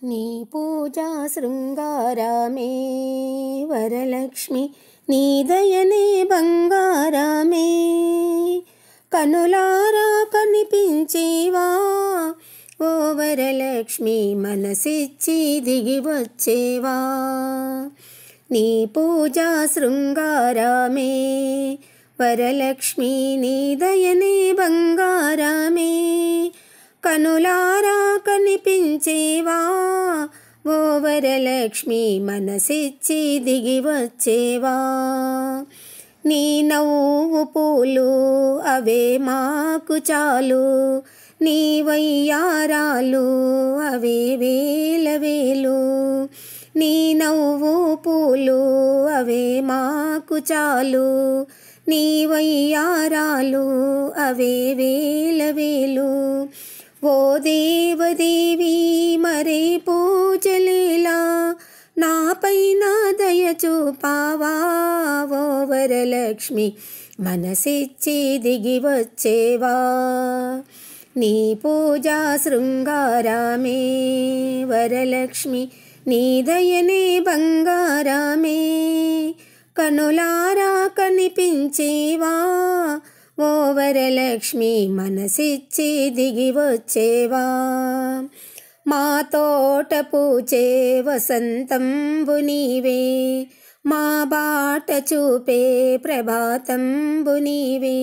నీ పూజా శృంగారమే వరలక్ష్మి, నీ దయనే బంగారమే. కనులారా కనిపించేవా ఓ వరలక్ష్మి, మనసిచ్చి దిగి వచ్చేవా. నీ పూజా శృంగారమే వరలక్ష్మి, నీ దయనే బంగారమే. కనులారా కనిపించేవా ఓ వరలక్ష్మి, మనసిచ్చి దిగి వచ్చేవా. నీ నవ్వు పూలు అవే మాకు చాలు, నీ వయ్యారాలు అవే వేల వేలు. నీ నవ్వు పూలు అవే మాకు చాలు, నీ వయ్యారాలు అవే వేల వేలు. ఓ దేవదేవి మరే పూజలీలా, నాపైన దయ చూపావా ఓ వరలక్ష్మి, మనసిచ్చి దిగి వచ్చేవా. నీ పూజా శృంగారమే వరలక్ష్మి, నీ దయనే బంగారమే. కనులారా కనిపించేవా ఓ వరలక్ష్మి, మనసిచ్చి దిగి వచ్చేవా. మా తోట పూచే వసంతంబు నీవే, మా బాట చూపే ప్రభాతంబు నీవే.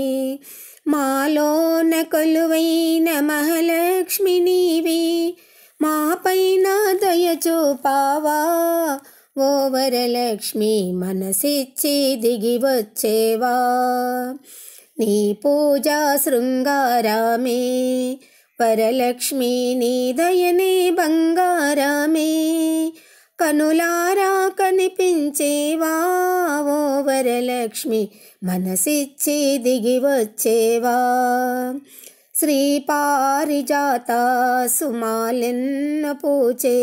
మాలోన కొలువైన మహాలక్ష్మి నీవే, మా పైన దయ చూపావా ఓ వరలక్ష్మి, మనసిచ్చి దిగి వచ్చేవా. నీ పూజా శృంగారమే వరలక్ష్మి, నీ దయనే బంగారమే. కనులారా కనిపించేవా ఓ వరలక్ష్మి, మనసిచ్చి దిగి వచ్చేవా. శ్రీ పారిజాత సుమాలెన్న పూచే,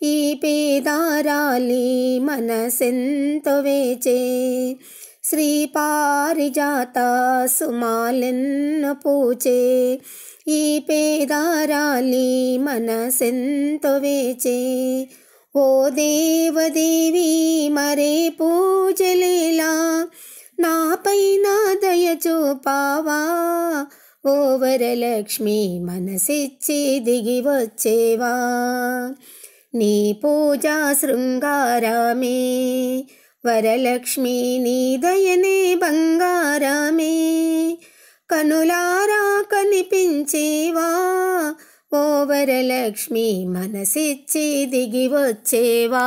ఈ పేదారాలి మనసెంతో వేచే. శ్రీ పారిజాత సుమాలెన్న పూచే, ఈ పేదారాలి మనసెంతో వేచే. ఓ దేవదేవి మరే పూజలీలా, నాపైన దయ చూపావా ఓ వరలక్ష్మి, మనసిచ్చి దిగి వచ్చేవా. నీ పూజా శృంగారమే వరలక్ష్మి, నీ దయనే బంగారమే. కనులారా కనిపించేవా ఓ వరలక్ష్మి, మనసిచ్చి దిగి వచ్చేవా.